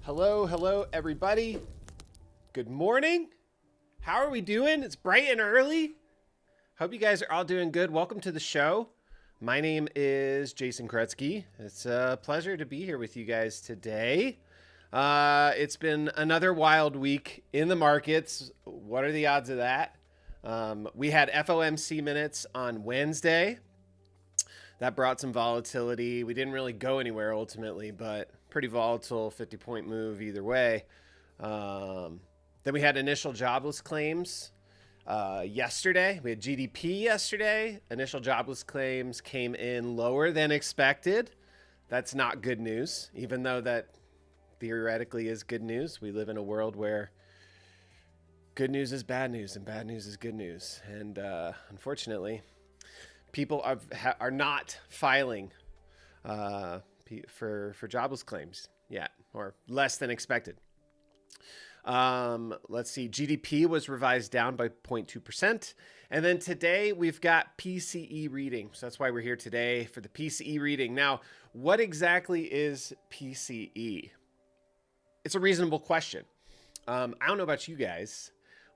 Hello, everybody. Good morning. How are we doing? It's bright and early. Hope you guys are all doing good. Welcome to the show. My name is Jason Krutzky. It's a pleasure to be here with you guys today. It's been another wild week in the markets. What are the odds of that? We had FOMC minutes on Wednesday. That brought some volatility. We didn't really go anywhere ultimately, but pretty volatile 50-point move either way. Then we had initial jobless claims yesterday. We had GDP yesterday. Initial jobless claims came in lower than expected. That's not good news, even though that theoretically is good news. We live in a world where good news is bad news and bad news is good news. And unfortunately, people are not filing for jobless claims yet, or less than expected. Let's see. GDP was revised down by 0.2%. And then today we've got PCE reading. So that's why we're here today for the PCE reading. Now, what exactly is PCE? It's a reasonable question. I don't know about you guys,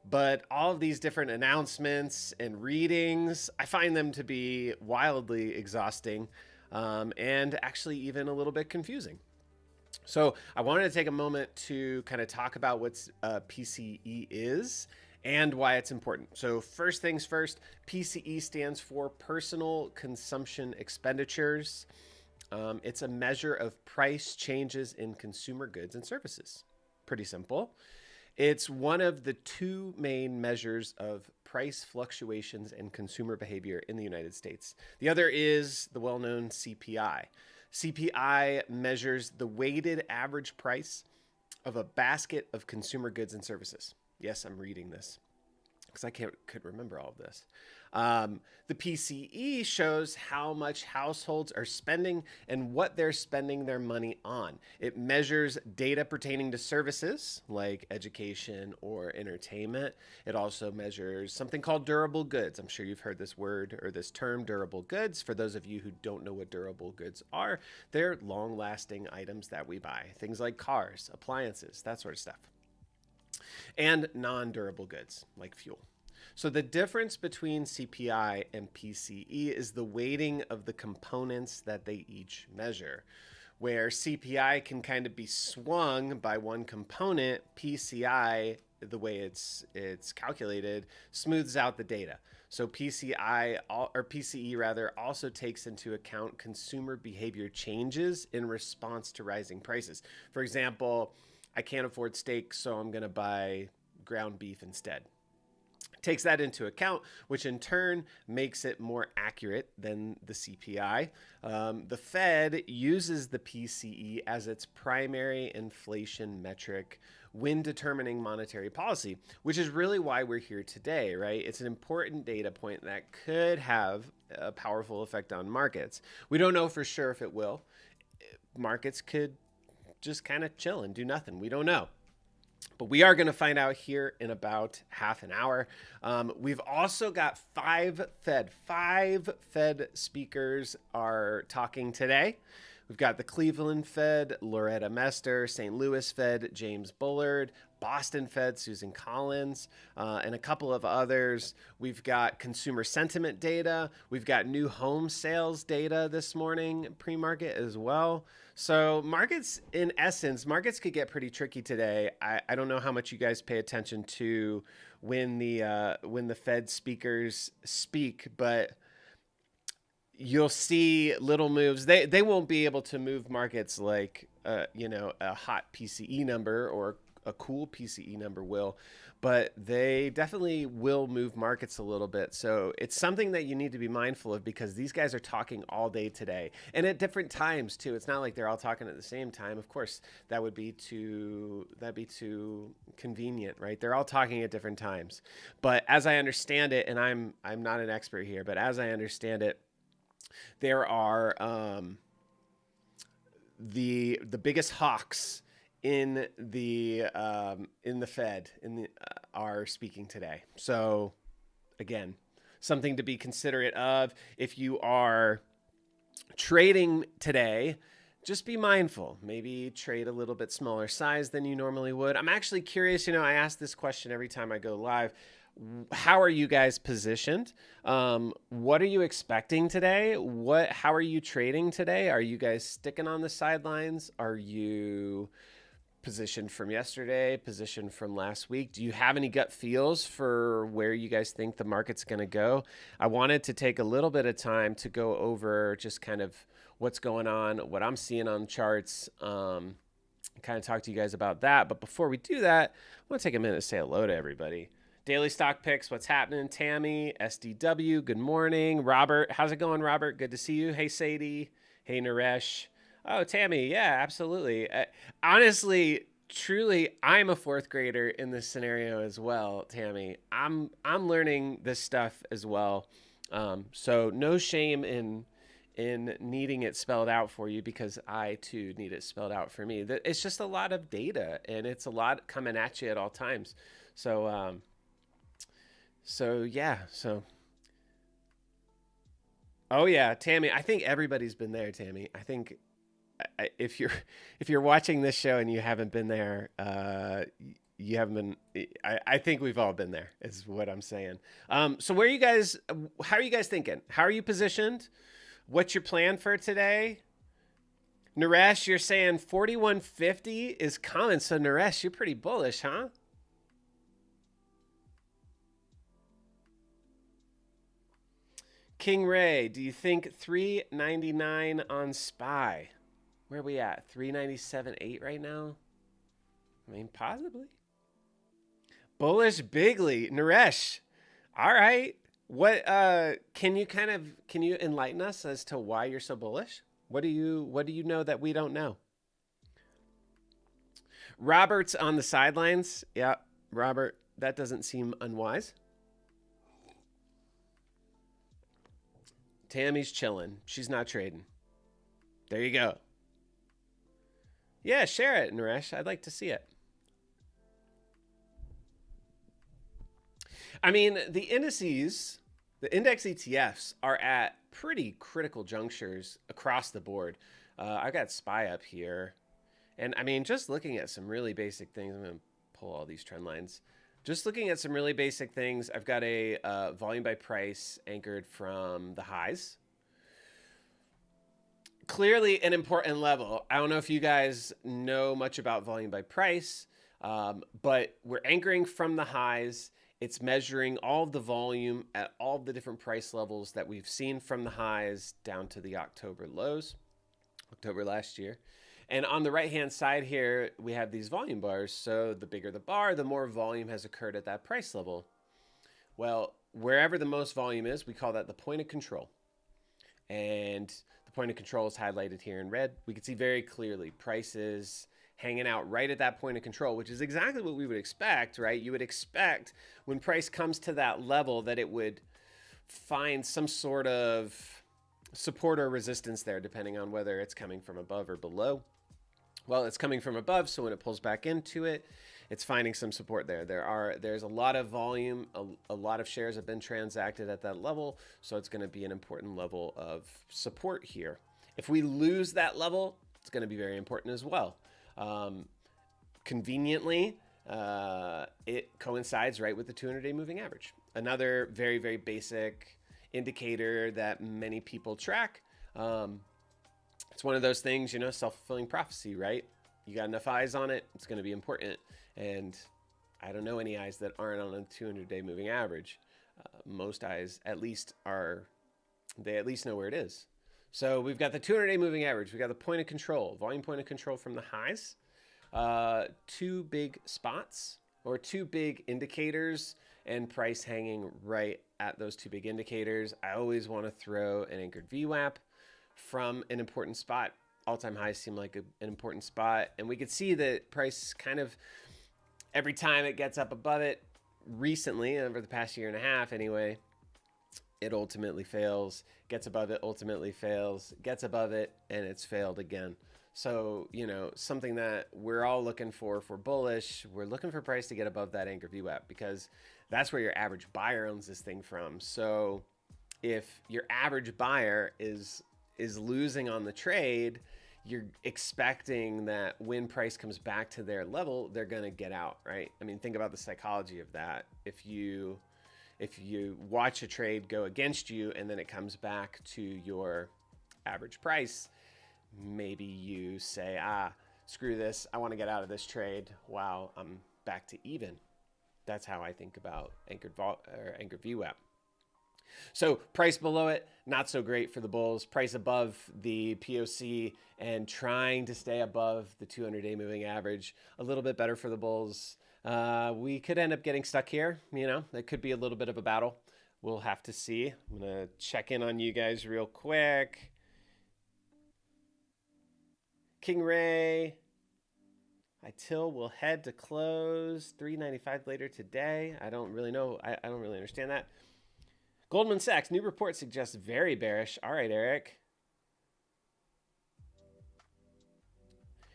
but all of these different announcements and readings, I find them to be wildly exhausting and actually even a little bit confusing. So I wanted to take a moment to kind of talk about what PCE is and why it's important. So first things first, PCE stands for Personal Consumption Expenditures. It's a measure of price changes in consumer goods and services. Pretty simple. It's one of the two main measures of price fluctuations in consumer behavior in the United States. The other is the well-known CPI. CPI measures the weighted average price of a basket of consumer goods and services. Yes, I'm reading this because I could remember all of this. The PCE shows how much households are spending and what they're spending their money on. It measures data pertaining to services like education or entertainment. It also measures something called durable goods. I'm sure you've heard this word or this term, durable goods. For those of you who don't know what durable goods are, they're long-lasting items that we buy. Things like cars, appliances, that sort of stuff. And non-durable goods like fuel. So the difference between CPI and PCE is the weighting of the components that they each measure. Where CPI can kind of be swung by one component, PCI, the way it's calculated, smooths out the data. So PCE rather also takes into account consumer behavior changes in response to rising prices. For example, I can't afford steak, so I'm going to buy ground beef instead. Takes that into account, which in turn makes it more accurate than the CPI. The Fed uses the PCE as its primary inflation metric when determining monetary policy, which is really why we're here today, right? It's an important data point that could have a powerful effect on markets. We don't know for sure if it will. Markets could just kind of chill and do nothing. We don't know. But we are going to find out here in about half an hour. We've also got five Fed speakers are talking today. We've got the Cleveland Fed, Loretta Mester, St. Louis Fed, James Bullard, Boston Fed, Susan Collins, and a couple of others. We've got consumer sentiment data. We've got new home sales data this morning, pre-market as well. So markets, in essence, markets could get pretty tricky today. I don't know how much you guys pay attention to when the Fed speakers speak, but you'll see little moves. They won't be able to move markets like a hot PCE number or a cool PCE number will, but they definitely will move markets a little bit. So it's something that you need to be mindful of because these guys are talking all day today and at different times too. It's not like they're all talking at the same time. Of course, that'd be too convenient, right? They're all talking at different times. But as I understand it, and I'm not an expert here, but as I understand it, there are the biggest hawks in the Fed are speaking today. So again, something to be considerate of if you are trading today. just be mindful. Maybe trade a little bit smaller size than you normally would. I'm actually curious, I ask this question every time I go live. How are you guys positioned? What are you expecting today? How are you trading today? Are you guys sticking on the sidelines? Are you positioned from yesterday, positioned from last week? Do you have any gut feels for where you guys think the market's going to go? I wanted to take a little bit of time to go over just kind of what's going on, what I'm seeing on charts, kind of talk to you guys about that. But before we do that, I want to take a minute to say hello to everybody. Daily stock picks, what's happening? Tammy, SDW, good morning. Robert, how's it going, Robert? Good to see you. Hey, Sadie. Hey, Naresh. Oh, Tammy, yeah, absolutely. Honestly, truly, I'm a fourth grader in this scenario as well, Tammy. I'm learning this stuff as well. So no shame in needing it spelled out for you, because I too need it spelled out for me. It's just a lot of data, and it's a lot coming at you at all times. So yeah. Oh yeah, Tammy. I think everybody's been there, Tammy. I think if you're watching this show and you haven't been there, you haven't been. I think we've all been there, is what I'm saying. So how are you guys thinking? How are you positioned? What's your plan for today? Naresh, you're saying 4150 is coming. So Naresh, you're pretty bullish, huh? King Ray, do you think 399 on SPY? Where are we at? 397.8 right now? I mean, possibly. Bullish bigly. Naresh. All right. What can you enlighten us as to why you're so bullish? What do you know that we don't know? Robert's on the sidelines. Yeah, Robert, that doesn't seem unwise. Tammy's chilling. She's not trading. There you go. Yeah, share it, Naresh. I'd like to see it. I mean, the indices, the index ETFs are at pretty critical junctures across the board. I've got SPY up here. And I mean, just looking at some really basic things, I'm going to pull all these trend lines. Just looking at some really basic things, I've got a volume by price anchored from the highs. Clearly an important level. I don't know if you guys know much about volume by price, but we're anchoring from the highs. It's measuring all of the volume at all of the different price levels that we've seen from the highs down to the October lows, October last year. And on the right-hand side here, we have these volume bars. So the bigger the bar, the more volume has occurred at that price level. Well, wherever the most volume is, we call that the point of control. And the point of control is highlighted here in red. We can see very clearly prices hanging out right at that point of control, which is exactly what we would expect, right? You would expect when price comes to that level that it would find some sort of support or resistance there, depending on whether it's coming from above or below. Well, it's coming from above, so when it pulls back into it, it's finding some support there. There's a lot of volume, a lot of shares have been transacted at that level, so it's going to be an important level of support here. If we lose that level, it's going to be very important as well. Conveniently, it coincides right with the 200-day moving average. Another very, very basic indicator that many people track. It's one of those things, self-fulfilling prophecy, right? You got enough eyes on it, it's going to be important. And I don't know any eyes that aren't on a 200-day moving average. Most eyes at least know where it is. So we've got the 200-day moving average. We've got the point of control, volume point of control from the highs. Two big spots or two big indicators, and price hanging right at those two big indicators. I always want to throw an anchored VWAP from an important spot. All-time highs seem like an important spot. And we could see that price kind of, every time it gets up above it, recently, over the past year and a half anyway, it ultimately fails, gets above it, ultimately fails, gets above it, and it's failed again. So, something that we're all looking for bullish, we're looking for price to get above that anchor VWAP, because that's where your average buyer owns this thing from. So if your average buyer is losing on the trade, you're expecting that when price comes back to their level, they're going to get out, right? I mean, think about the psychology of that. If you watch a trade go against you and then it comes back to your average price, maybe you say, screw this, I want to get out of this trade. Wow, I'm back to even. That's how I think about anchored VWAP. So price below it, not so great for the bulls. Price above the POC and trying to stay above the 200-day moving average, a little bit better for the bulls. We could end up getting stuck here. You know, it could be a little bit of a battle. We'll have to see. I'm going to check in on you guys real quick. King Ray. ITIL will head to close 395 later today. I don't really know. I don't really understand that. Goldman Sachs, new report suggests very bearish. All right, Eric.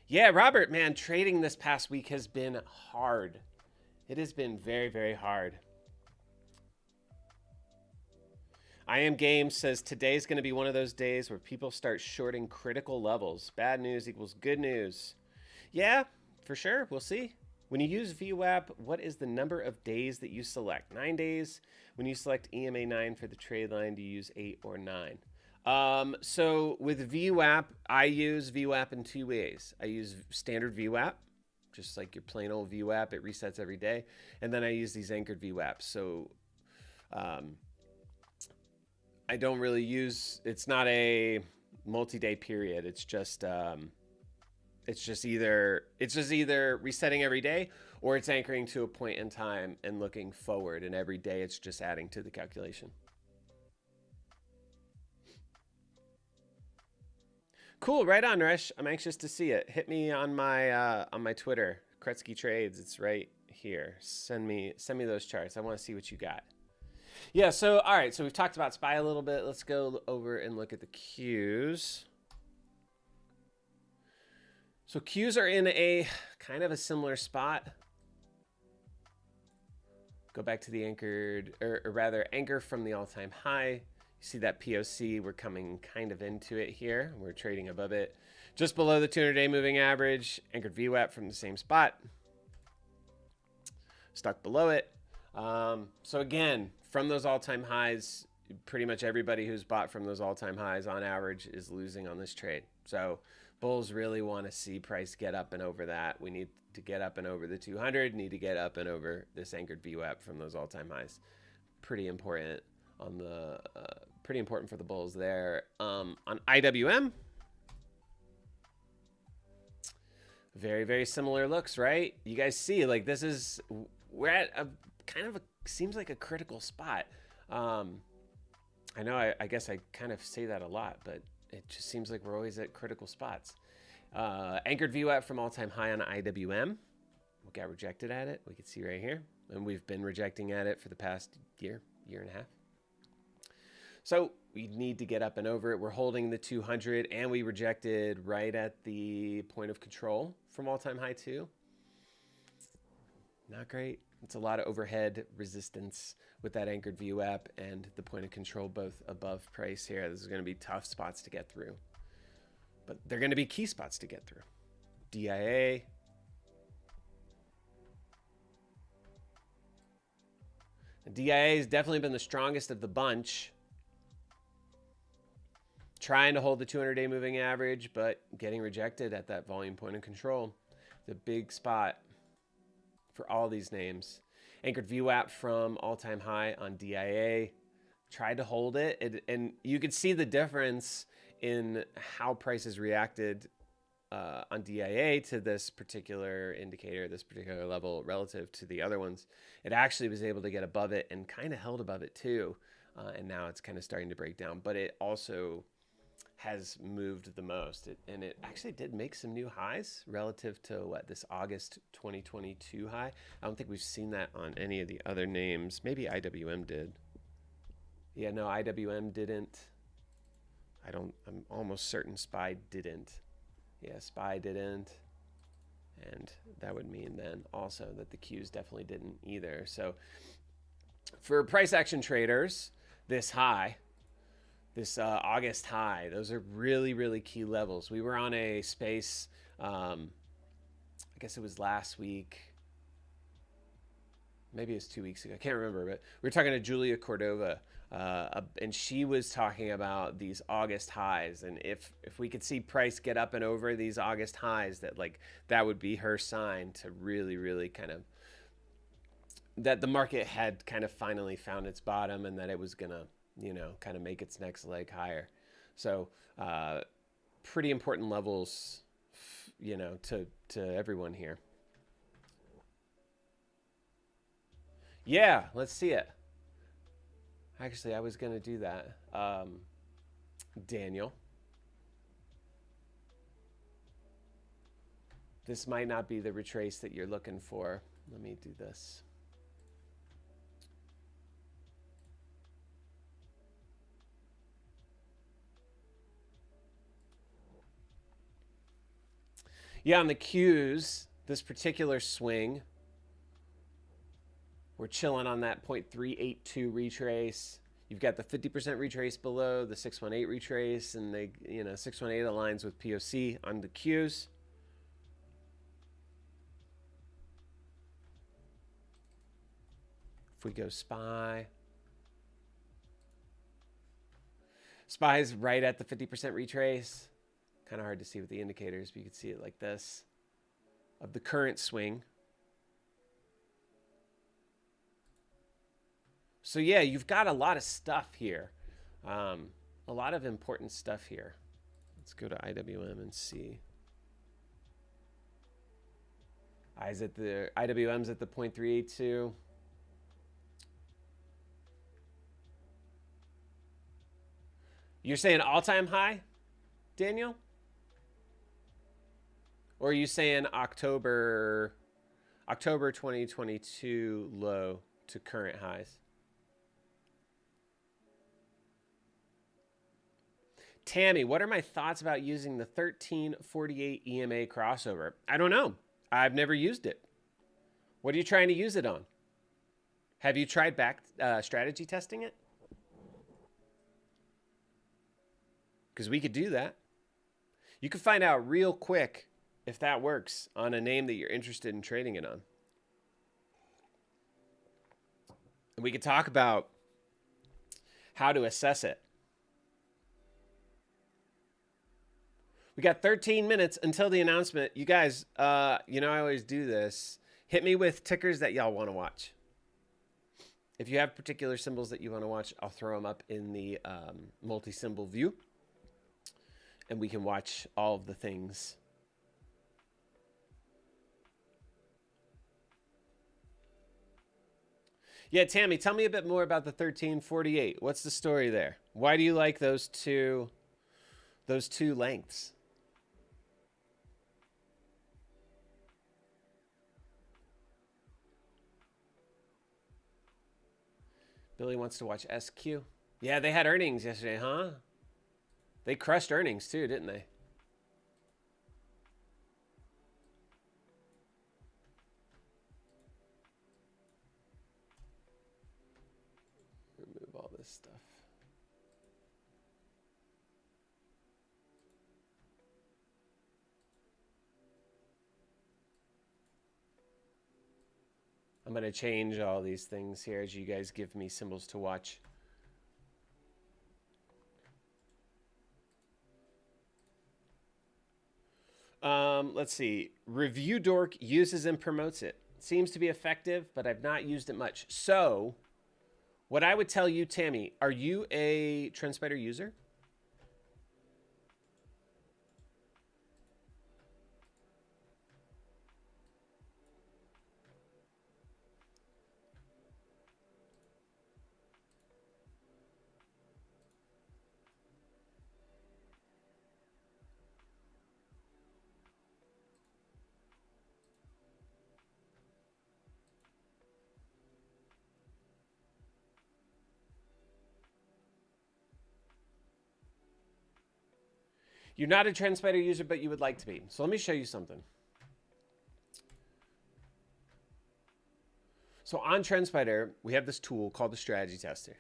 Yeah, Robert, man, trading this past week has been hard. It has been very, very hard. I Am Game says today's going to be one of those days where people start shorting critical levels. Bad news equals good news. Yeah, for sure. We'll see. When you use VWAP, what is the number of days that you select? 9 days. When you select EMA 9 for the trade line, do you use 8 or 9? So with VWAP, I use VWAP in 2 ways. I use standard VWAP, just like your plain old VWAP. It resets every day. And then I use these anchored VWAPs. So I don't really use, it's not a multi-day period. It's just either resetting every day or it's anchoring to a point in time and looking forward, and every day it's just adding to the calculation. Cool, right on, Resh. I'm anxious to see it. Hit me on my Twitter, Krutzky Trades. It's right here. Send me those charts. I want to see what you got. Yeah, so all right, so we've talked about SPY a little bit. Let's go over and look at the Qs. So Qs are in a kind of a similar spot. Go back to the anchored, or rather anchor from the all-time high. You see that POC, we're coming kind of into it here. We're trading above it. Just below the 200-day moving average, anchored VWAP from the same spot. Stuck below it. So again, from those all-time highs, pretty much everybody who's bought from those all-time highs on average is losing on this trade. So bulls really want to see price get up and over that. We need to get up and over the 200, need to get up and over this anchored VWAP from those all-time highs. Pretty important on the pretty important for the bulls there. On IWM, very, very similar looks, right? You guys see, like, this is, we're at a kind of a, seems like a critical spot. I know I guess I kind of say that a lot, but it just seems like we're always at critical spots. Anchored VWAP from all-time high on IWM. We got rejected at it. We can see right here. And we've been rejecting at it for the past year and a half. So we need to get up and over it. We're holding the 200, and we rejected right at the point of control from all-time high too. Not great. It's a lot of overhead resistance with that anchored VWAP and the point of control both above price here. This is going to be tough spots to get through. But they're going to be key spots to get through. DIA. The DIA has definitely been the strongest of the bunch. Trying to hold the 200-day moving average, but getting rejected at that volume point of control. The big spot for all these names. Anchored VWAP from all-time high on DIA. Tried to hold it. And you could see the difference in how prices reacted on DIA to this particular indicator, this particular level relative to the other ones. It actually was able to get above it and kind of held above it too. And now it's kind of starting to break down. But it also has moved the most. And it actually did make some new highs relative to what, this August 2022 high. I don't think we've seen that on any of the other names. Maybe IWM did. Yeah, no, IWM didn't. I'm almost certain SPY didn't. Yeah, SPY didn't. And that would mean then also that the Qs definitely didn't either. So for price action traders, this high, August high. Those are really, really key levels. We were on a space, I guess it was last week. Maybe it was 2 weeks ago. I can't remember, but we were talking to Julia Cordova, and she was talking about these August highs, and if we could see price get up and over these August highs, that would be her sign to really, really kind of that the market had kind of finally found its bottom, and that it was gonna, kind of make its next leg higher. So pretty important levels, to everyone here. Yeah, let's see it. Actually, I was going to do that. Daniel. This might not be the retrace that you're looking for. Let me do this. Yeah, on the Qs, this particular swing, we're chilling on that 0.382 retrace. You've got the 50% retrace below, the 618 retrace, and 618 aligns with POC on the Qs. If we go SPY, SPY is right at the 50% retrace. Kind of hard to see with the indicators, but you can see it like this of the current swing. So yeah, you've got a lot of stuff here, a lot of important stuff here. Let's go to IWM and see. IWM's at the 0.382. You're saying all-time high, Daniel? Or are you saying October 2022 low to current highs? Tammy, what are my thoughts about using the 1348 EMA crossover? I don't know. I've never used it. What are you trying to use it on? Have you tried back strategy testing it? Because we could do that. You can find out real quick if that works on a name that you're interested in trading it on. And we could talk about how to assess it. We got 13 minutes until the announcement. You guys, I always do this. Hit me with tickers that y'all want to watch. If you have particular symbols that you want to watch, I'll throw them up in the multi-symbol view. And we can watch all of the things. Yeah, Tammy, tell me a bit more about the 1348. What's the story there? Why do you like those two lengths? Billy wants to watch SQ. Yeah, they had earnings yesterday, huh? They crushed earnings too, didn't they? Remove all this stuff. I'm going to change all these things here as you guys give me symbols to watch. Let's see. Review Dork uses and promotes it. Seems to be effective, but I've not used it much. So what I would tell you, Tammy, are you a TrendSpider user? You're not a TrendSpider user, but you would like to be. So let me show you something. So on TrendSpider, we have this tool called the strategy tester.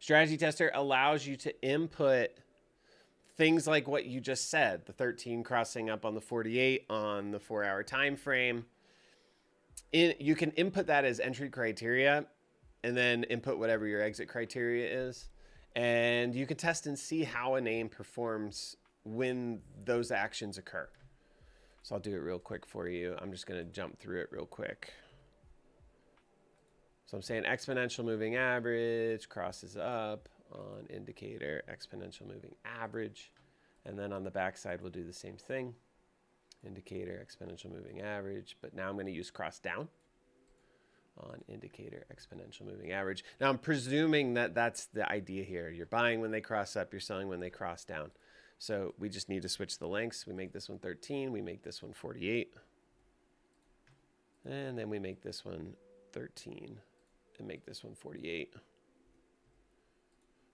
Strategy tester allows you to input things like what you just said, the 13 crossing up on the 48 on the 4-hour time frame. You can input that as entry criteria and then input whatever your exit criteria is. And you can test and see how a name performs when those actions occur. So I'll do it real quick for you. I'm just going to jump through it real quick. So I'm saying exponential moving average crosses up on indicator, exponential moving average. And then on the backside, we'll do the same thing. Indicator, exponential moving average. But now I'm going to use cross down on indicator, exponential moving average. Now I'm presuming that that's the idea here. You're buying when they cross up, you're selling when they cross down. So we just need to switch the lengths. We make this one 13, we make this one 48. And then we make this one 13 and make this one 48.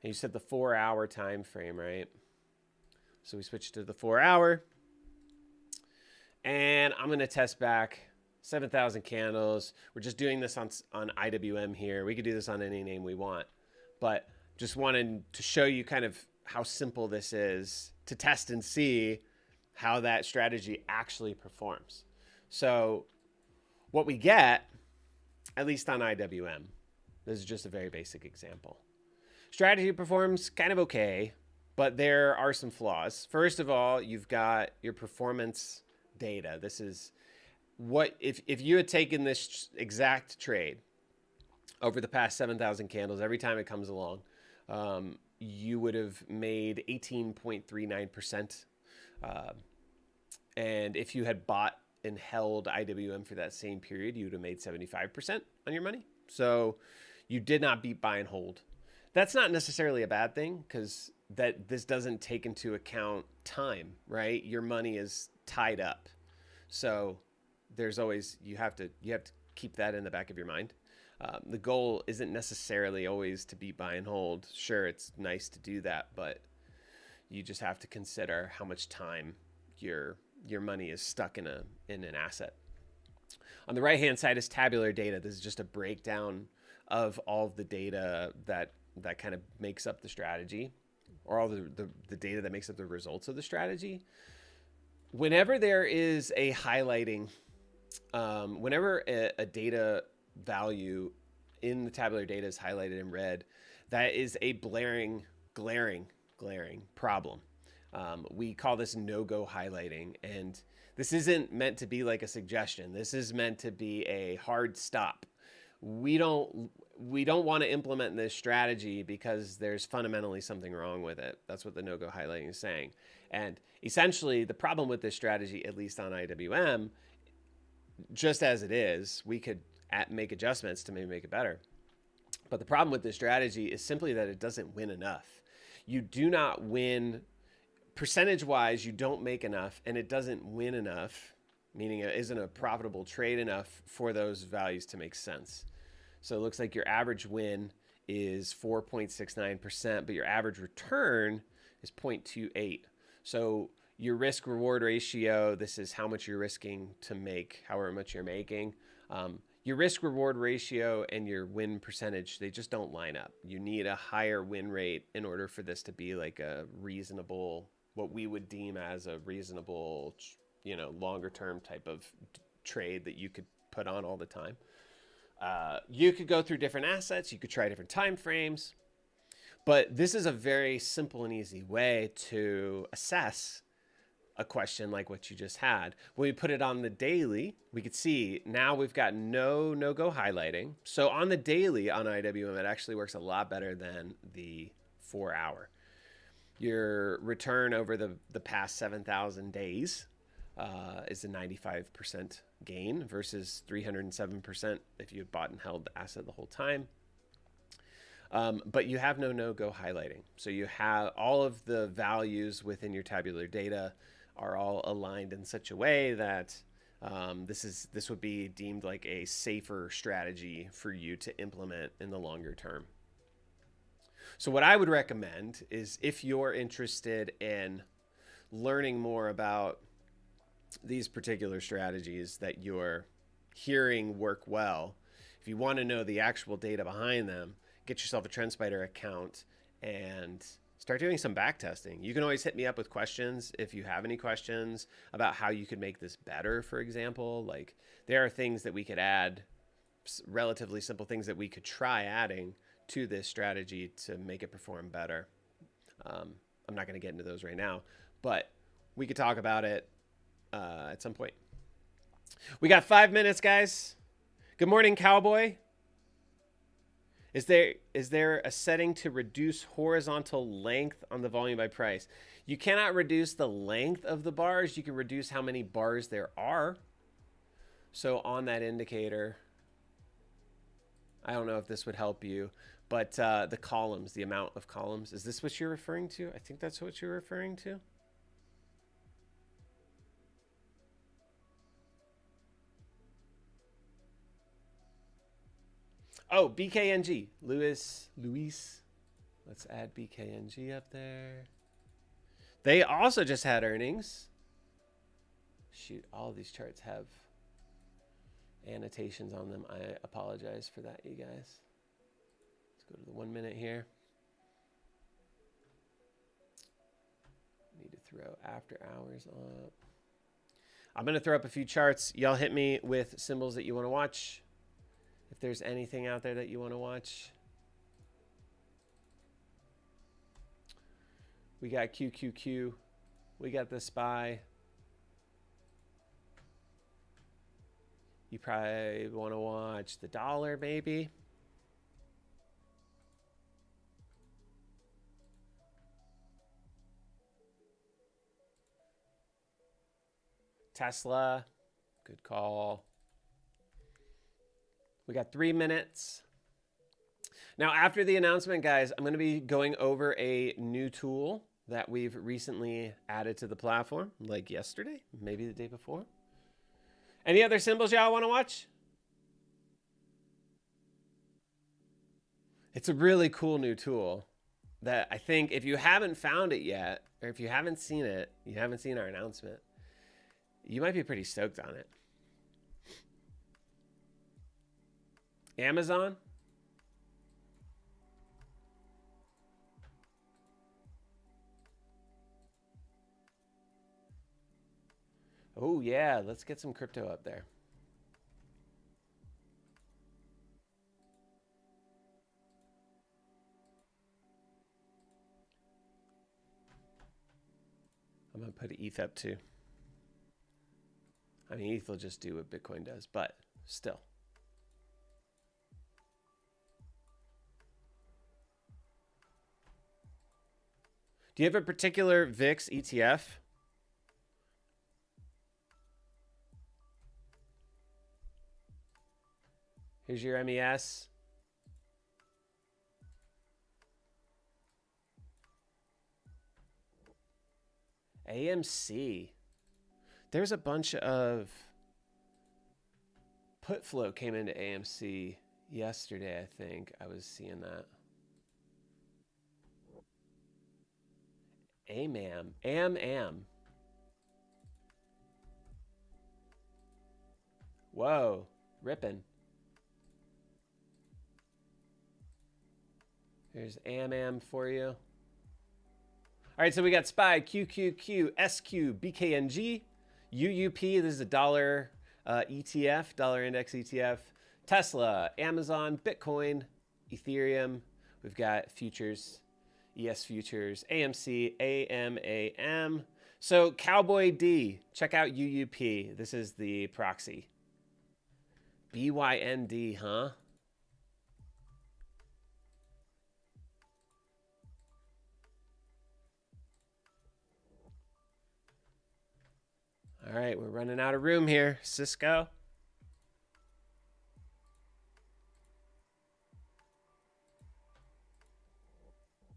And you said the 4-hour time frame, right? So we switch to the 4-hour. And I'm going to test back 7,000 candles. We're just doing this on IWM here. We could do this on any name we want. But just wanted to show you kind of how simple this is to test and see how that strategy actually performs. So what we get, at least on IWM, this is just a very basic example. Strategy performs kind of okay, but there are some flaws. First of all, you've got your performance data. This is what if you had taken this exact trade over the past 7,000 candles, every time it comes along, you would have made 18.39%. And if you had bought and held IWM for that same period, you would have made 75% on your money. So you did not beat buy and hold. That's not necessarily a bad thing because this doesn't take into account time, right? Your money is tied up. So there's always, you have to keep that in the back of your mind. The goal isn't necessarily always to beat buy and hold. Sure, it's nice to do that, but you just have to consider how much time your money is stuck in an asset. On the right-hand side is tabular data. This is just a breakdown of all of the data that kind of makes up the strategy, or all the data that makes up the results of the strategy. Whenever there is a highlighting, whenever a data value in the tabular data is highlighted in red, that is a glaring problem. We call this no-go highlighting, and this isn't meant to be like a suggestion. This is meant to be a hard stop. We don't want to implement this strategy because there's fundamentally something wrong with it. That's what the no-go highlighting is saying. And essentially, the problem with this strategy, at least on IWM, just as it is, we could make adjustments to maybe make it better. But the problem with this strategy is simply that it doesn't win enough. You do not win percentage-wise. You don't make enough, and it doesn't win enough, meaning it isn't a profitable trade enough for those values to make sense. So it looks like your average win is 4.69%, but your average return is 0.28. So your risk reward ratio, this is how much you're risking to make however much you're making. Your risk reward ratio and your win percentage, they just don't line up. You need a higher win rate in order for this to be like a reasonable, what we would deem as a reasonable, longer term type of trade that you could put on all the time. You could go through different assets. You could try different time frames. But this is a very simple and easy way to assess a question like what you just had. When we put it on the daily, we could see now we've got no-go highlighting. So on the daily on IWM, it actually works a lot better than the 4-hour. Your return over the past 7,000 days is a 95% gain versus 307% if you had bought and held the asset the whole time. But you have no-go highlighting. So you have all of the values within your tabular data are all aligned in such a way that this would be deemed like a safer strategy for you to implement in the longer term. So what I would recommend is if you're interested in learning more about these particular strategies that you're hearing work well, if you want to know the actual data behind them, get yourself a TrendSpider account and start doing some back testing. You can always hit me up with questions if you have any questions about how you could make this better, for example. Like, there are things that we could add, relatively simple things that we could try adding to this strategy to make it perform better. I'm not going to get into those right now, but we could talk about it at some point. We got 5 minutes, guys. Good morning, Cowboy. Is there a setting to reduce horizontal length on the volume by price? You cannot reduce the length of the bars. You can reduce how many bars there are. So on that indicator, I don't know if this would help you, but the columns, the amount of columns, is this what you're referring to? I think that's what you're referring to. Oh, BKNG, Luis. Let's add BKNG up there. They also just had earnings. Shoot, all of these charts have annotations on them. I apologize for that, you guys. Let's go to the 1 minute here. Need to throw after hours up. I'm going to throw up a few charts. Y'all hit me with symbols that you want to watch. If there's anything out there that you want to watch. We got QQQ. We got the SPY. You probably want to watch the dollar, maybe. Tesla. Good call. We got 3 minutes. Now, after the announcement, guys, I'm going to be going over a new tool that we've recently added to the platform, like yesterday, maybe the day before. Any other symbols y'all want to watch? It's a really cool new tool that I think if you haven't found it yet, or if you haven't seen it, you haven't seen our announcement, you might be pretty stoked on it. Amazon. Oh, yeah. Let's get some crypto up there. I'm going to put ETH up too. I mean, ETH will just do what Bitcoin does, but still. Do you have a particular VIX ETF? Here's your MES. AMC. There's a bunch of put flow came into AMC yesterday, I think. I was seeing that. AM. Whoa, ripping. There's AM for you. All right, so we got SPY, QQQ, SQ, BKNG, UUP. This is a dollar ETF, dollar index ETF. Tesla, Amazon, Bitcoin, Ethereum. We've got futures, ES futures, AMC, AMAM. So Cowboy D, check out UUP. This is the proxy. BYND, huh? All right, we're running out of room here. Cisco.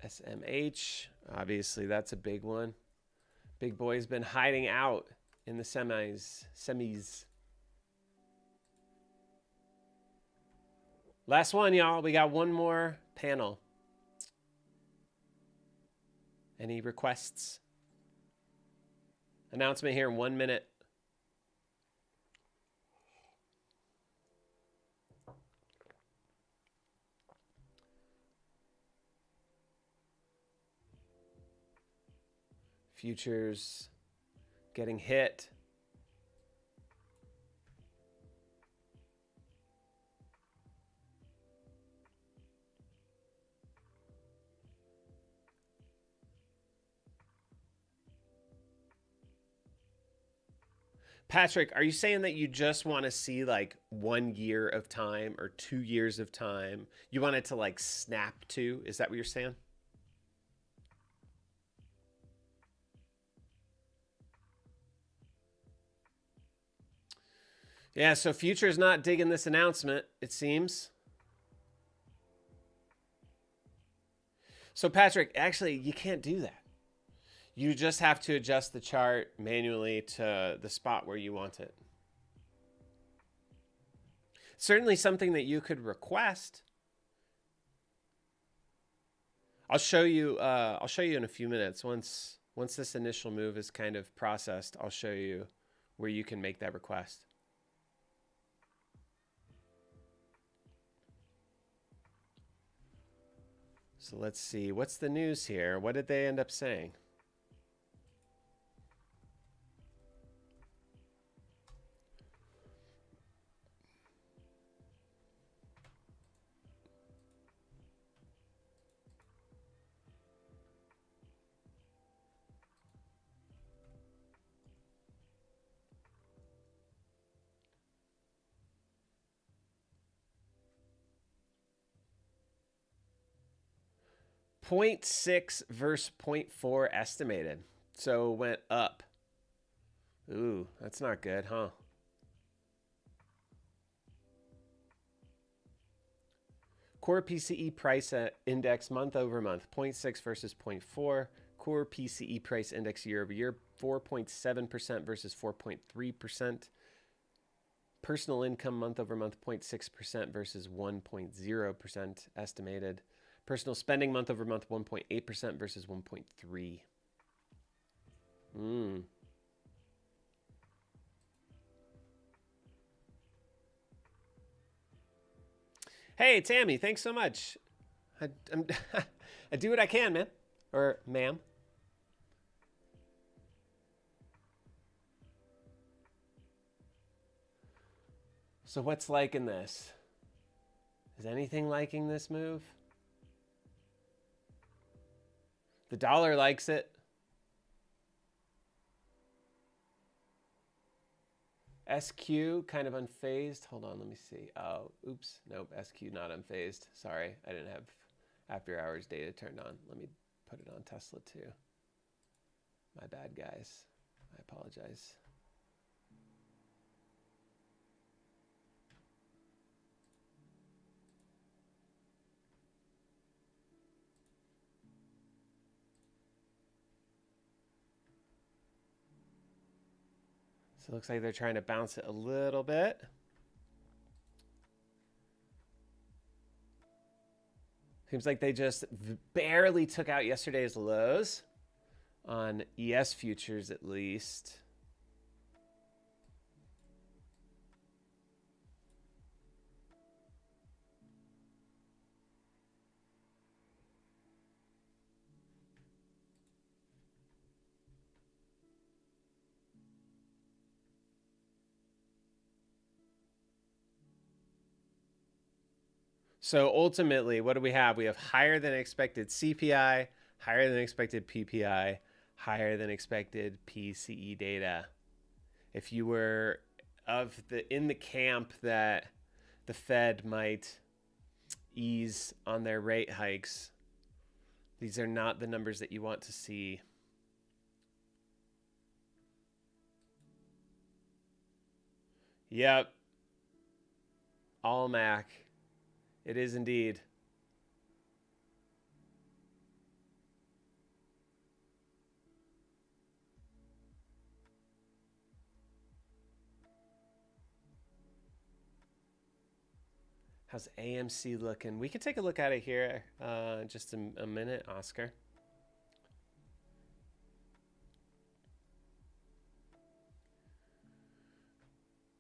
SMH, obviously that's a big one. Big boy's been hiding out in the semis. Last one, y'all. We got one more panel. Any requests? Announcement here in 1 minute. Futures getting hit. Patrick, are you saying that you just want to see like 1 year of time or 2 years of time? You want it to like snap to? Is that what you're saying? Yeah, so Future's not digging this announcement, it seems. So Patrick, actually, you can't do that. You just have to adjust the chart manually to the spot where you want it. Certainly something that you could request. I'll show you in a few minutes. Once this initial move is kind of processed, I'll show you where you can make that request. So let's see. What's the news here? What did they end up saying? .6 versus .4 estimated. So went up. Ooh, that's not good, huh? Core PCE price index month over month, 0.6 versus 0.4. Core PCE price index year over year, 4.7% versus 4.3%. Personal income month over month, 0.6% versus 1.0% estimated. Personal spending month over month, 1.8% versus 1.3%. Hey, Tammy, thanks so much. I do what I can, man. Or ma'am. So what's liking this? Is anything liking this move? The dollar likes it. SQ kind of unfazed. Hold on, let me see. Oh, oops. Nope, SQ not unfazed. Sorry, I didn't have after hours data turned on. Let me put it on Tesla too. My bad, guys. I apologize. So it looks like they're trying to bounce it a little bit. Seems like they just barely took out yesterday's lows on ES futures at least. So ultimately, what do we have? We have higher than expected CPI, higher than expected PPI, higher than expected PCE data. If you were in the camp that the Fed might ease on their rate hikes, these are not the numbers that you want to see. Yep. All Mac. It is indeed. How's AMC looking? We can take a look at it here just a minute, Oscar.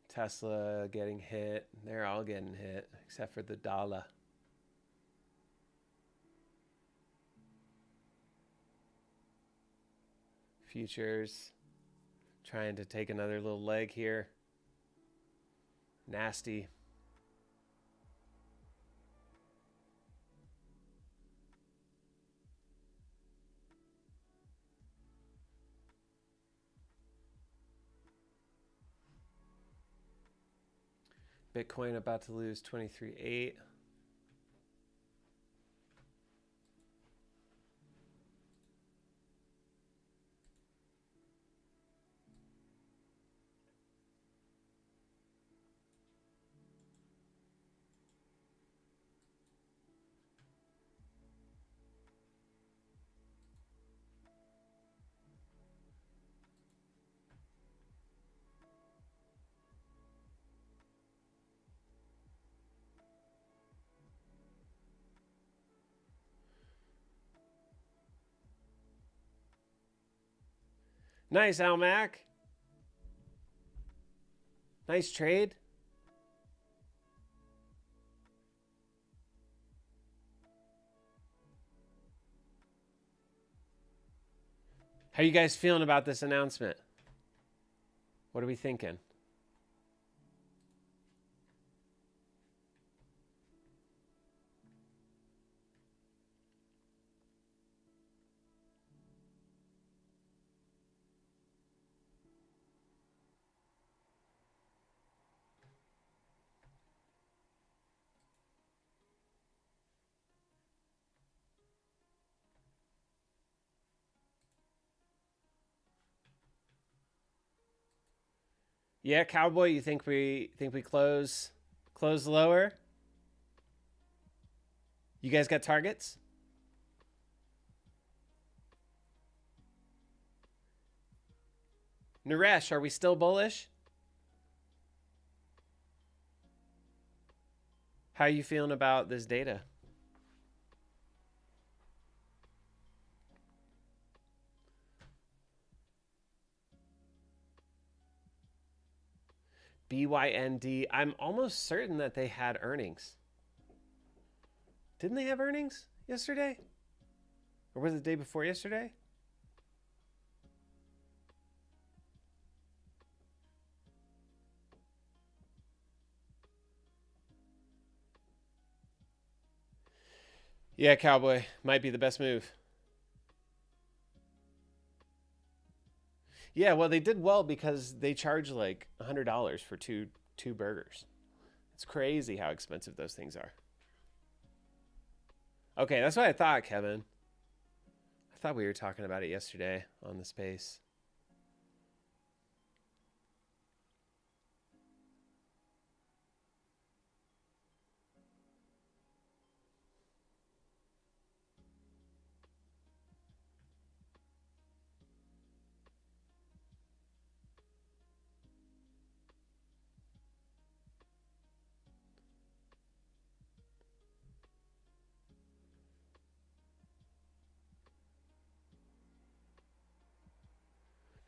Tesla getting hit. They're all getting hit except for the dollar. Futures trying to take another little leg here. Nasty. Bitcoin about to lose 23.8. Nice, Almac. Nice trade. How are you guys feeling about this announcement? What are we thinking? Yeah, Cowboy, you think we close lower? You guys got targets? Naresh, are we still bullish? How are you feeling about this data? BYND, I'm almost certain that they had earnings. Didn't they have earnings yesterday? Or was it the day before yesterday? Yeah, Cowboy, might be the best move. Yeah, well, they did well because they charge like $100 for two burgers. It's crazy how expensive those things are. Okay, that's what I thought, Kevin. I thought we were talking about it yesterday on the space.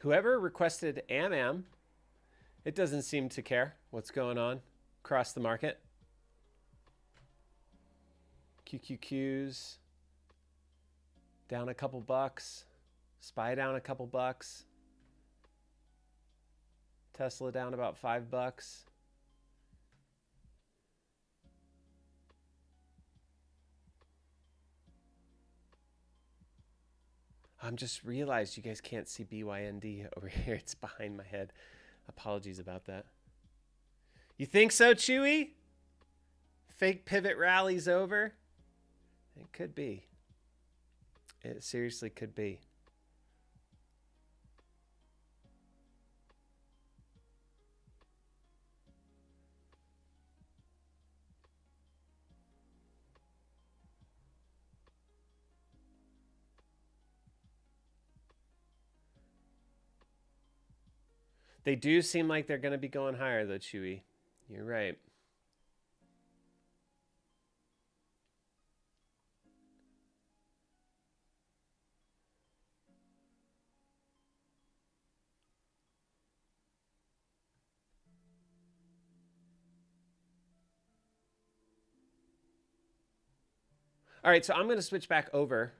Whoever requested AMAM, it doesn't seem to care what's going on across the market. QQQs down a couple bucks. SPY down a couple bucks. Tesla down about $5. I'm just realized you guys can't see BYND over here. It's behind my head. Apologies about that. You think so, Chewy? Fake pivot rally's over? It could be. It seriously could be. They do seem like they're going to be going higher, though, Chewy. You're right. All right, so I'm going to switch back over.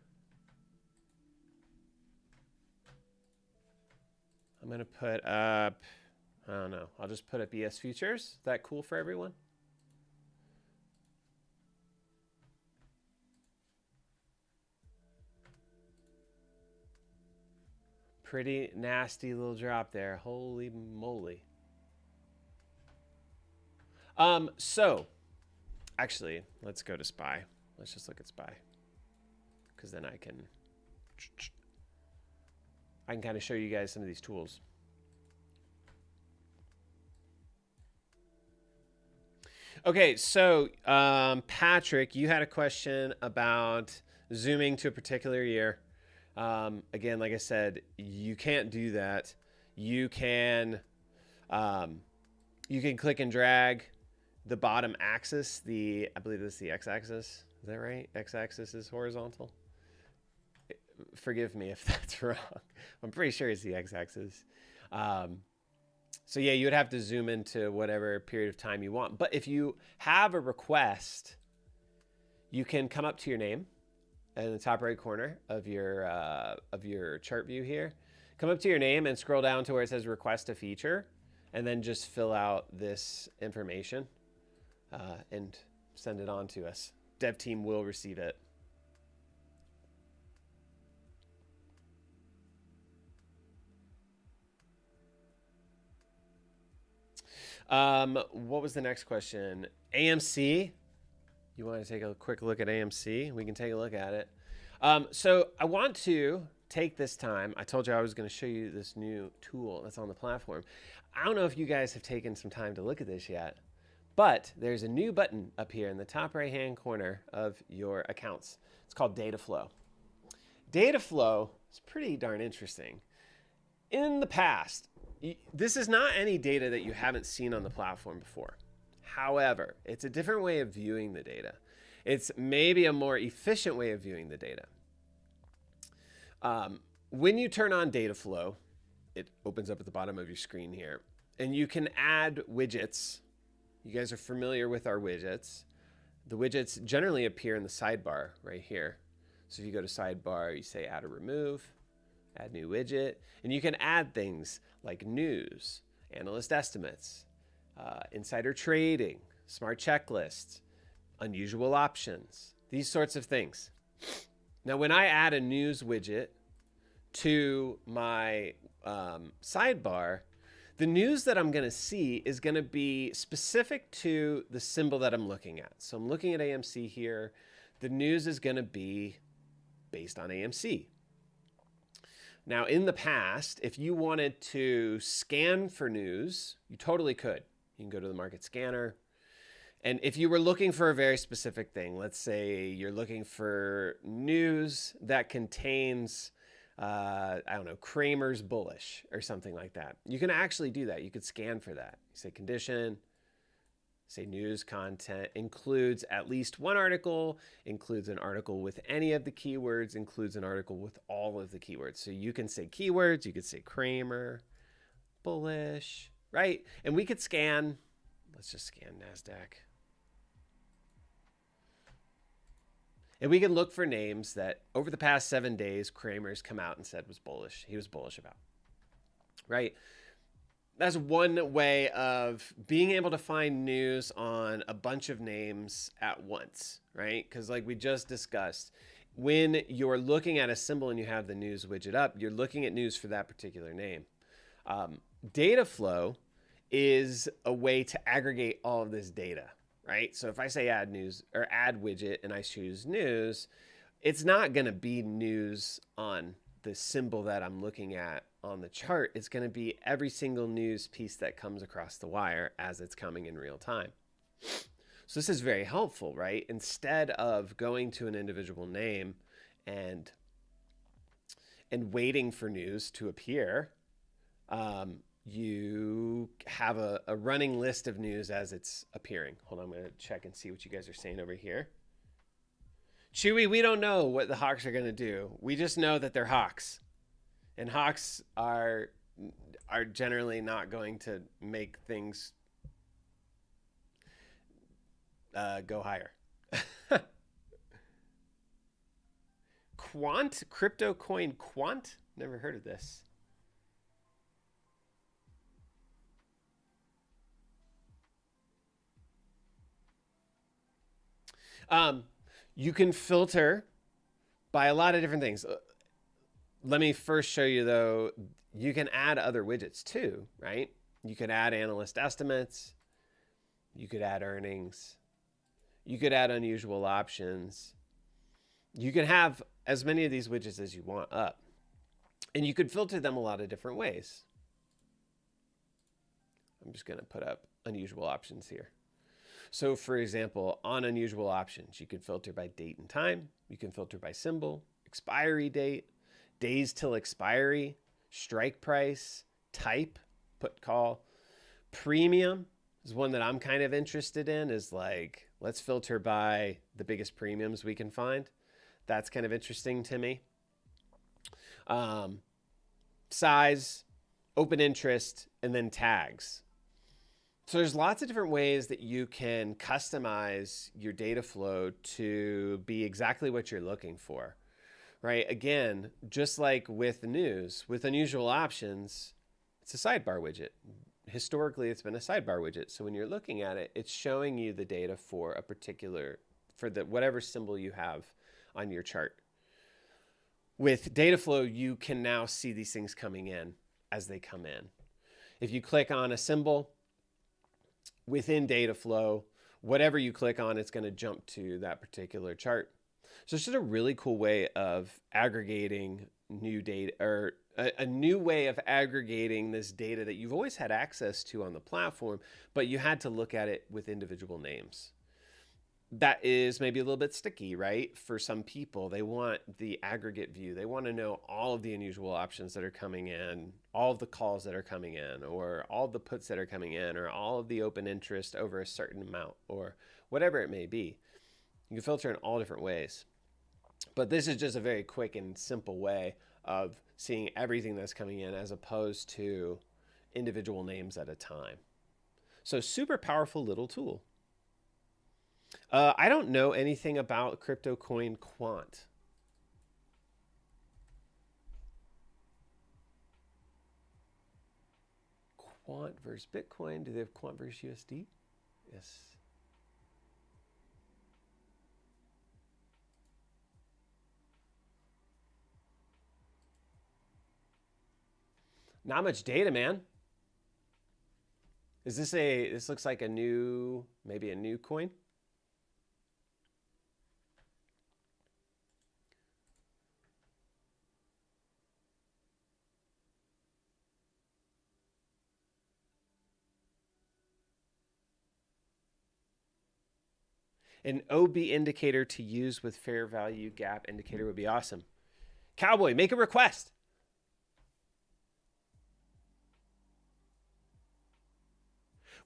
I'm going to put up, I don't know, I'll just put up ES Futures. Is that cool for everyone? Pretty nasty little drop there. Holy moly. So actually, let's go to SPY. Let's just look at SPY, because then I can kind of show you guys some of these tools. Okay, so Patrick, you had a question about zooming to a particular year. Again, like I said, you can't do that. You can click and drag the bottom axis. I believe this is the x-axis. Is that right? X-axis is horizontal. Forgive me if that's wrong. I'm pretty sure it's the x-axis. So yeah, you would have to zoom into whatever period of time you want. But if you have a request, you can come up to your name in the top right corner of your chart view here. Come up to your name and scroll down to where it says request a feature, and then just fill out this information and send it on to us. Dev team will receive it. What was the next question? AMC. You want to take a quick look at AMC? We can take a look at it. So I want to take this time. I told you I was going to show you this new tool that's on the platform. I don't know if you guys have taken some time to look at this yet, but there's a new button up here in the top right-hand corner of your accounts. It's called Data Flow. Data Flow is pretty darn interesting. In the past, this is not any data that you haven't seen on the platform before. However, it's a different way of viewing the data. It's maybe a more efficient way of viewing the data. When you turn on Data Flow, it opens up at the bottom of your screen here, and you can add widgets. You guys are familiar with our widgets. The widgets generally appear in the sidebar right here. So if you go to sidebar, you say add or remove, add new widget, and you can add things like news, analyst estimates, insider trading, smart checklists, unusual options, these sorts of things. Now, when I add a news widget to my sidebar, the news that I'm going to see is going to be specific to the symbol that I'm looking at. So I'm looking at AMC here. The news is going to be based on AMC. Now, in the past, if you wanted to scan for news, you totally could. You can go to the market scanner. And if you were looking for a very specific thing, let's say you're looking for news that contains, I don't know, Kramer's bullish or something like that, you can actually do that. You could scan for that. You say condition, say news content, includes at least one article, includes an article with any of the keywords, includes an article with all of the keywords. So you can say keywords, you could say Kramer, bullish, right? And we could scan, let's just scan NASDAQ. And we can look for names that over the past 7 days, Kramer's come out and said was bullish. He was bullish about, right? That's one way of being able to find news on a bunch of names at once, right? Because like we just discussed, when you're looking at a symbol and you have the news widget up, you're looking at news for that particular name. Data flow is a way to aggregate all of this data, right? So if I say add news or add widget and I choose news, it's not going to be news on the symbol that I'm looking at on the chart. It's going to be every single news piece that comes across the wire as it's coming in real time. So this is very helpful, right? Instead of going to an individual name and waiting for news to appear, you have a running list of news as it's appearing. Hold on, I'm going to check and see what you guys are saying over here. Chewy, we don't know what the hawks are going to do. We just know that they're hawks. And hawks are generally not going to make things go higher. Quant, crypto coin Quant? Never heard of this. You can filter by a lot of different things. Let me first show you though, you can add other widgets too, right? You could add analyst estimates. You could add earnings. You could add unusual options. You can have as many of these widgets as you want up. And you could filter them a lot of different ways. I'm just going to put up unusual options here. So for example, on unusual options, you can filter by date and time. You can filter by symbol, expiry date, days till expiry, strike price, type, put call. Premium is one that I'm kind of interested in, is like, let's filter by the biggest premiums we can find. That's kind of interesting to me. Size, open interest, and then tags. So there's lots of different ways that you can customize your data flow to be exactly what you're looking for, right? Again, just like with the news, with unusual options, it's a sidebar widget. Historically, it's been a sidebar widget. So when you're looking at it, it's showing you the data for a particular, for the whatever symbol you have on your chart. With data flow, you can now see these things coming in as they come in. If you click on a symbol within data flow, whatever you click on, it's going to jump to that particular chart. So it's just a really cool way of aggregating new data, or a new way of aggregating this data that you've always had access to on the platform, but you had to look at it with individual names. That is maybe a little bit sticky, right? For some people, they want the aggregate view. They want to know all of the unusual options that are coming in, all of the calls that are coming in, or all of the puts that are coming in, or all of the open interest over a certain amount, or whatever it may be. You can filter in all different ways. But this is just a very quick and simple way of seeing everything that's coming in as opposed to individual names at a time. So super powerful little tool. I don't know anything about crypto coin Quant. Quant versus Bitcoin. Do they have Quant versus USD? Yes. Not much data, man. Is this this looks like a new, maybe a new coin? An OB indicator to use with fair value gap indicator would be awesome. Cowboy, make a request.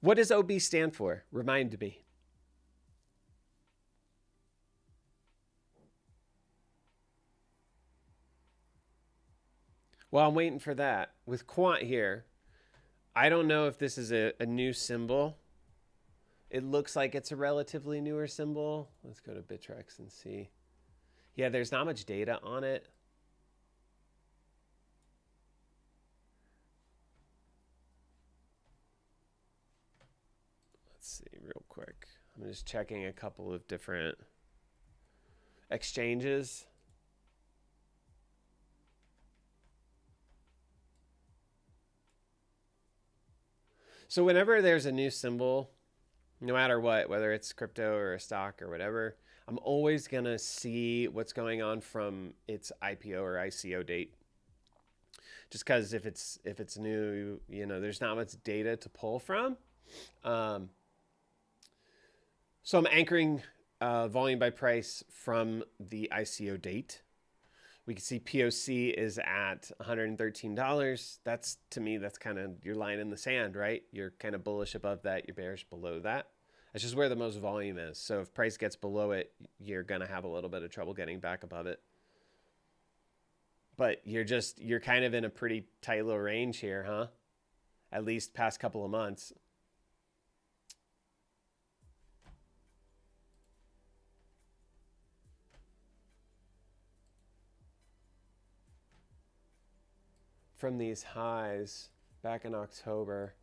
What does OB stand for? Remind me. Well, I'm waiting for that. With Quant here, I don't know if this is a new symbol. It looks like it's a relatively newer symbol. Let's go to Bittrex and see. Yeah, there's not much data on it. Let's see real quick. I'm just checking a couple of different exchanges. So whenever there's a new symbol, no matter what, whether it's crypto or a stock or whatever, I'm always going to see what's going on from its IPO or ICO date. Just because if it's new, you know, there's not much data to pull from. So I'm anchoring volume by price from the ICO date. We can see POC is at $113. That's, to me, that's kind of your line in the sand, right? You're kind of bullish above that. You're bearish below that. That's just where the most volume is. So if price gets below it, you're going to have a little bit of trouble getting back above it. But you're kind of in a pretty tight little range here, huh? At least past couple of months. From these highs back in October.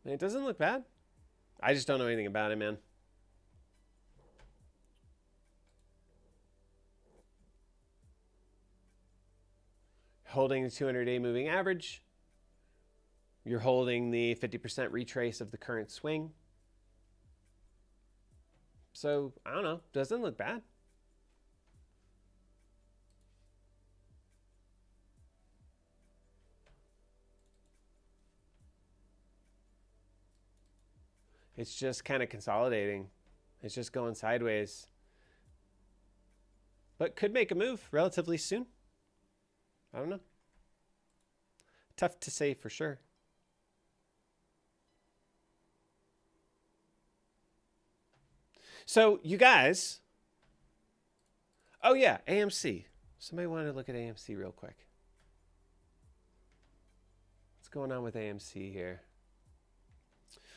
And it doesn't look bad. I just don't know anything about it, man. Holding the 200-day moving average. You're holding the 50% retrace of the current swing. So, I don't know. Doesn't look bad. It's just kind of consolidating. It's just going sideways. But could make a move relatively soon. I don't know. Tough to say for sure. So you guys, oh yeah, AMC. Somebody wanted to look at AMC real quick. What's going on with AMC here?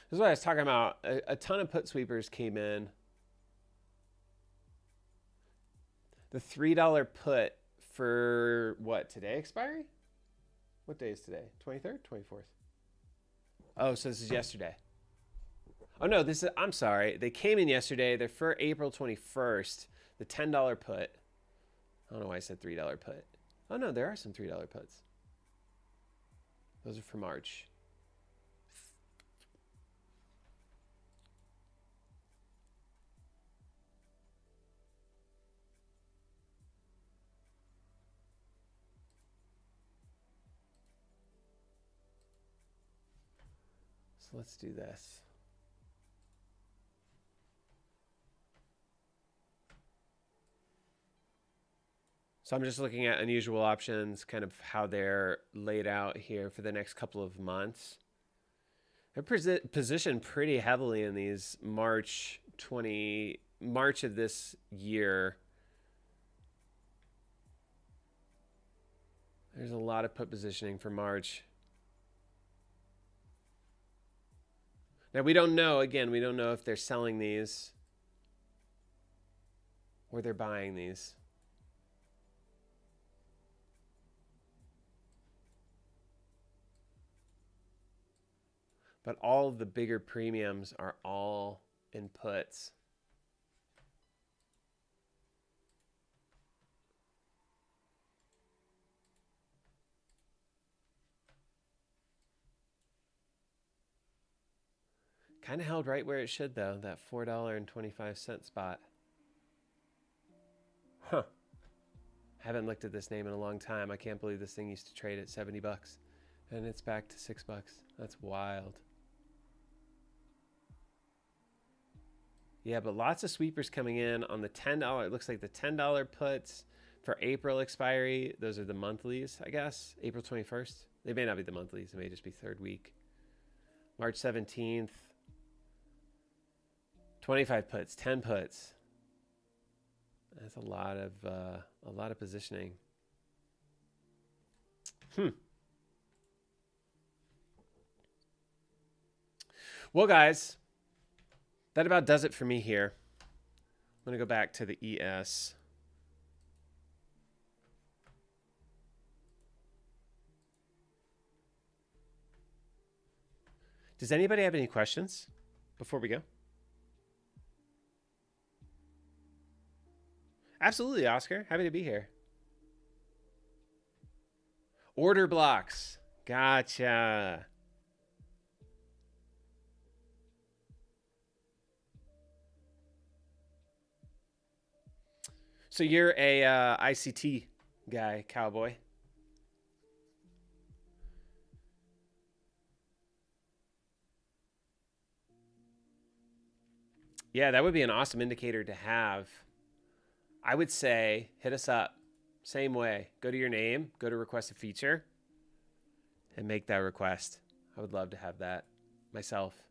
This is what I was talking about. A ton of put sweepers came in. The $3 put for what, today expiry? What day is today? 23rd, 24th? Oh, so this is yesterday. Oh no, this is, I'm sorry. They came in yesterday. They're for April 21st. The $10 put. I don't know why I said $3 put. Oh no, there are some $3 puts. Those are for March. So let's do this. So I'm just looking at unusual options, kind of how they're laid out here for the next couple of months. They're positioned pretty heavily in these March of this year. There's a lot of put positioning for March. Now we don't know, again, we don't know if they're selling these or they're buying these. But all of the bigger premiums are all in puts. Kind of held right where it should, though, that $4.25 spot. Huh. Haven't looked at this name in a long time. I can't believe this thing used to trade at 70 bucks. And it's back to $6. That's wild. Yeah, but lots of sweepers coming in on the $10. It looks like the $10 puts for April expiry. Those are the monthlies, I guess. April 21st. They may not be the monthlies. They may just be third week. March 17th. 25 puts, 10 puts. That's a lot of positioning. Well, guys, that about does it for me here. I'm going to go back to the ES. Does anybody have any questions before we go? Absolutely, Oscar. Happy to be here. Order blocks. Gotcha. So you're a ICT guy, cowboy. Yeah, that would be an awesome indicator to have. I would say hit us up. Same way. Go to your name, go to request a feature, and make that request. I would love to have that myself.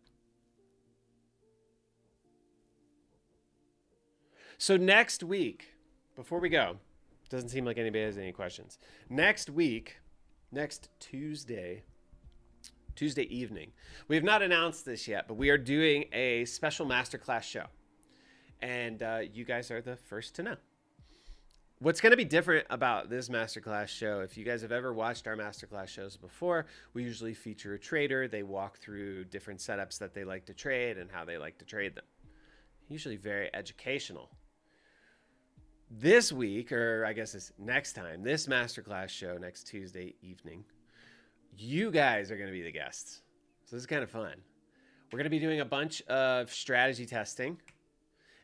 So next week, before we go, doesn't seem like anybody has any questions. Next week, next Tuesday evening, we have not announced this yet, but we are doing a special masterclass show. And you guys are the first to know. What's going to be different about this masterclass show, if you guys have ever watched our masterclass shows before, we usually feature a trader. They walk through different setups that they like to trade and how they like to trade them. Usually very educational. This week, or I guess it's next time, this masterclass show next Tuesday evening, you guys are going to be the guests. So this is kind of fun. We're going to be doing a bunch of strategy testing,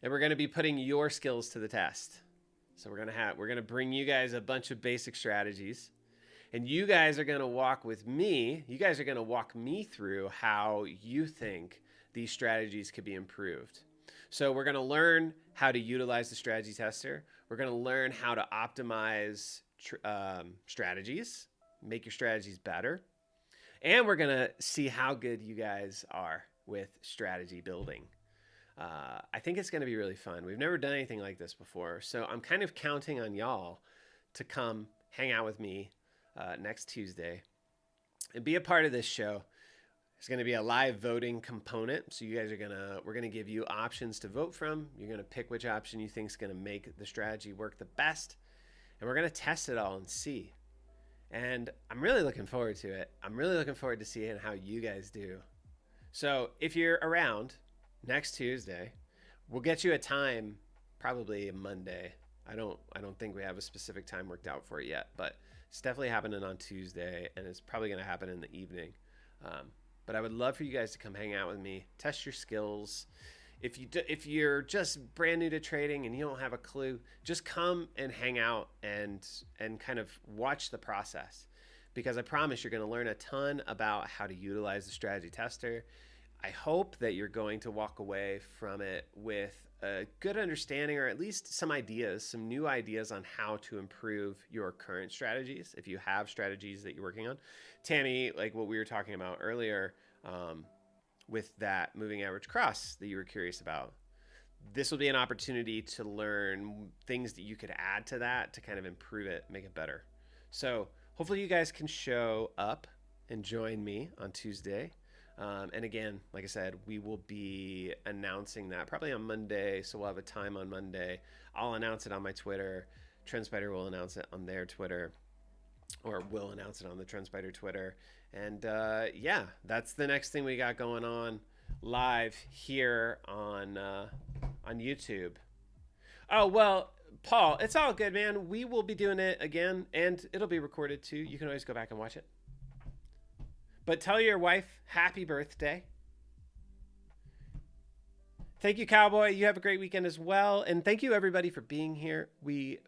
and we're going to be putting your skills to the test. So we're going to bring you guys a bunch of basic strategies, and you guys are going to walk with me. You guys are going to walk me through how you think these strategies could be improved. So we're going to learn how to utilize the strategy tester. We're going to learn how to optimize strategies, make your strategies better. And we're going to see how good you guys are with strategy building. I think it's going to be really fun. We've never done anything like this before. So I'm kind of counting on y'all to come hang out with me next Tuesday and be a part of this show. There's going to be a live voting component. So you guys we're going to give you options to vote from. You're going to pick which option you think is going to make the strategy work the best. And we're going to test it all and see. And I'm really looking forward to it. I'm really looking forward to seeing how you guys do. So if you're around next Tuesday, we'll get you a time, probably Monday. I don't think we have a specific time worked out for it yet, but it's definitely happening on Tuesday, and it's probably going to happen in the evening. But I would love for you guys to come hang out with me, test your skills. If you're just brand new to trading and you don't have a clue, just come and hang out and kind of watch the process, because I promise you're going to learn a ton about how to utilize the strategy tester. I hope that you're going to walk away from it with a good understanding, or at least some ideas, some new ideas on how to improve your current strategies. If you have strategies that you're working on, Tammy, like what we were talking about earlier, with that moving average cross that you were curious about, this will be an opportunity to learn things that you could add to that to kind of improve it, make it better. So hopefully you guys can show up and join me on Tuesday. And again, like I said, we will be announcing that probably on Monday. So we'll have a time on Monday. I'll announce it on my Twitter. TrendSpider will announce it on their Twitter, or will announce it on the TrendSpider Twitter. And yeah, that's the next thing we got going on live here on YouTube. Oh, well, Paul, it's all good, man. We will be doing it again, and it'll be recorded too. You can always go back and watch it. But tell your wife happy birthday. Thank you, Cowboy. You have a great weekend as well. And thank you, everybody, for being here. We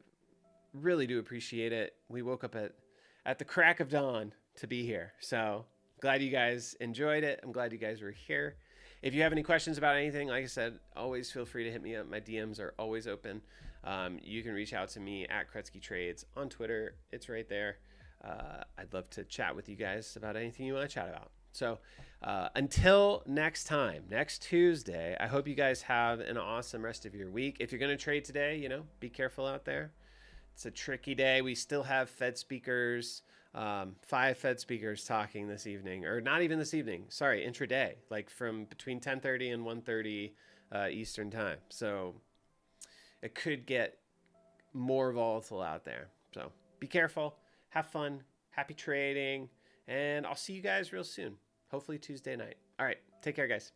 really do appreciate it. We woke up at the crack of dawn to be here. So glad you guys enjoyed it. I'm glad you guys were here. If you have any questions about anything, like I said, always feel free to hit me up. My DMs are always open. You can reach out to me at Krutzky Trades on Twitter. It's right there. I'd love to chat with you guys about anything you want to chat about. So until next time, next Tuesday, I hope you guys have an awesome rest of your week. If you're going to trade today, be careful out there. It's a tricky day. We still have Fed speakers, 5 Fed speakers talking this evening, or not even this evening. Sorry, intraday, like from between 10:30 and 1:30 Eastern time. So it could get more volatile out there. So be careful. Have fun, happy trading, and I'll see you guys real soon. Hopefully Tuesday night. All right, take care, guys.